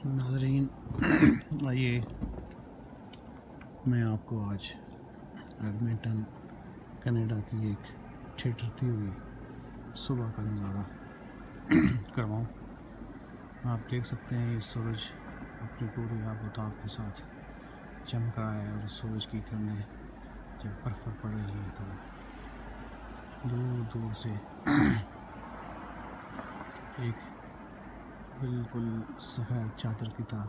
नाज़रीन, आइए मैं आपको आज एडमिंटन कनाडा की एक ठिठुरती हुई सुबह का नज़ारा करवाऊँ। आप देख सकते हैं ये सूरज अपनी पूरी आबोताब के साथ चमक रहा है और सूरज की किरणें जब बर्फ़ पर पड़ रही है तो दूर दूर से एक बिल्कुल सफ़ेद चादर की तरह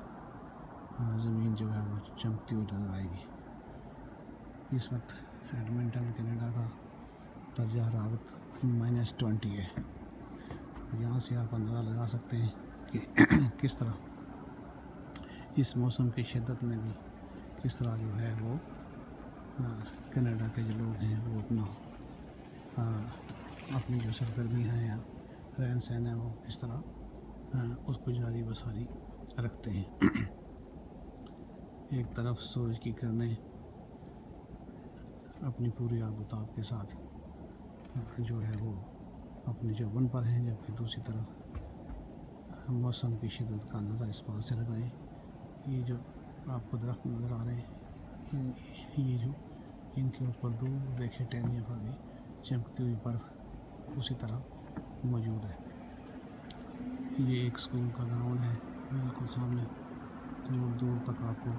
ज़मीन जो है वो चमकती हुई नज़र आएगी। इस वक्त एडमिंटन कनाडा का दर्जा हरारत -20 है। यहाँ से आप अंदाज़ा लगा सकते हैं कि किस तरह इस मौसम की शिद्दत में भी किस तरह जो है वो कनाडा के जो लोग हैं वो अपनी जो सरगर्मियाँ हैं या रहन सहन है वो किस तरह उसको जारी बसारी रखते हैं। एक तरफ सूरज की किरणें अपनी पूरी आबोताब के साथ जो है वो अपने जौबन पर हैं, जबकि दूसरी तरफ मौसम की शिद्दत का अंदाज़ा इस बात से लगाएं। ये जो आपको दरख्त नज़र आ रहे हैं ये जो इनके ऊपर दूर रेखे टहनियों पर भी चमकती हुई बर्फ़ उसी तरह मौजूद है। ये एक स्कूल का ग्राउंड है, बिल्कुल सामने दूर दूर तक आपको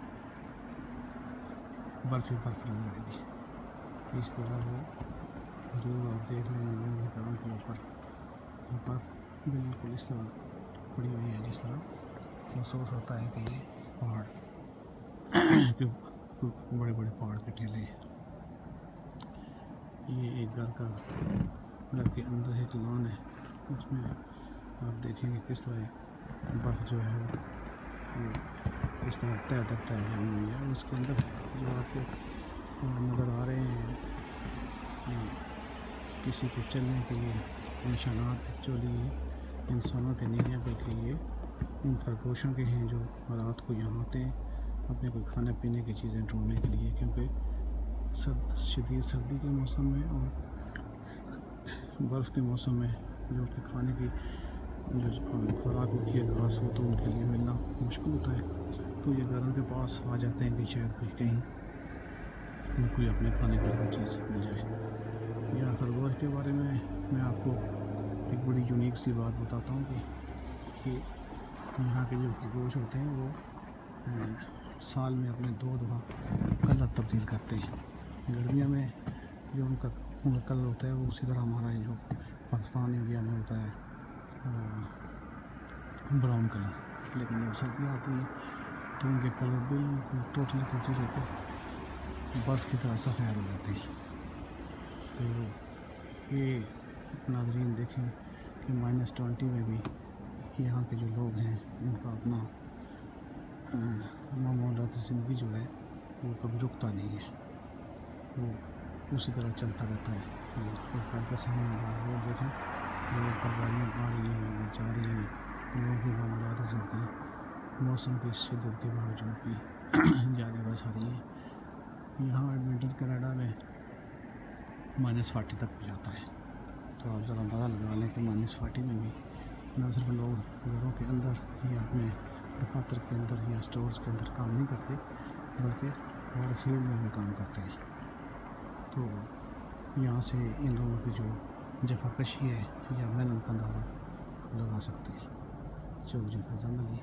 बर्फ़ ही बर्फ़ नज़र आएगी। इस तरह वो दूर आप देख रहे हैं घरों के ऊपर बर्फ़ बिल्कुल इस तरह पड़ी हुई है जिस तरह महसूस होता है कि ये पहाड़ बड़े बड़े पहाड़ के टीले हैं। ये एक घर के अंदर एक लॉन है, उसमें आप देखेंगे किस तरह बर्फ़ जो है वो इस तरह तय तक तय जमी हुई है। उसके अंदर जो आपको नज़र आ रहे हैं किसी के चलने के लिए निशानात एक्चुअली इंसानों के नहीं हैं, बल्कि ये इन खरगोशों के हैं जो रात को यहाँ आते हैं अपने कोई खाने पीने की चीज़ें ढूंढने के लिए, क्योंकि शदीद सर्दी के मौसम में और बर्फ़ के मौसम में जो कि खाने की जो खुराक होती है घास हो तो उनके लिए मिलना मुश्किल होता है, तो ये घरों के पास आ जाते हैं कि शायद कोई कहीं कोई अपने खाने के लिए चीज़ मिल जाए। या खरगोश के बारे में मैं आपको एक बड़ी यूनिक सी बात बताता हूँ कि यहाँ के जो खरगोश होते हैं वो साल में अपने 2 दफ़ा कलर तब्दील करते हैं। गर्मियों में जो उनका कलर होता है वो उसी तरह हमारा जो पाकिस्तान इंडिया में होता है ब्राउन कलर, लेकिन जब सर्दियाँ आती हैं तो उनके कलर बिल्कुल टोटली तब्दील होकर बर्फ़ की तरह सफ़ेद हो जाते हैं। तो ये नाज़रीन देखें कि -20 में भी यहाँ के जो लोग हैं उनका अपना मामूलात ज़िंदगी जो है वो कभी रुकता नहीं है, वो उसी तरह चलता रहता है। एक घर के सामने रोड देखें, रोड पर गाड़ियाँ आ रही हैं जा रही हैं, लोगों की मामूलात ज़िंदगी मौसम की शिद्दत के बावजूद भी जारी बस आ रही है। यहाँ एडमिंटन कनाडा में -40 तक हो जाता है, तो आप ज़रा अंदाज़ा लगा लें कि -40 में भी न सिर्फ लोग घरों के अंदर या अपने दफातर के अंदर या स्टोर्स के अंदर काम नहीं करते, बल्कि हर फील्ड में भी काम करते हैं। तो यहाँ से इन लोगों की जो जफाकशी है या मेहनत का अंदाज़ा लगा सकते हैं। चौधरी फैज़ान अली।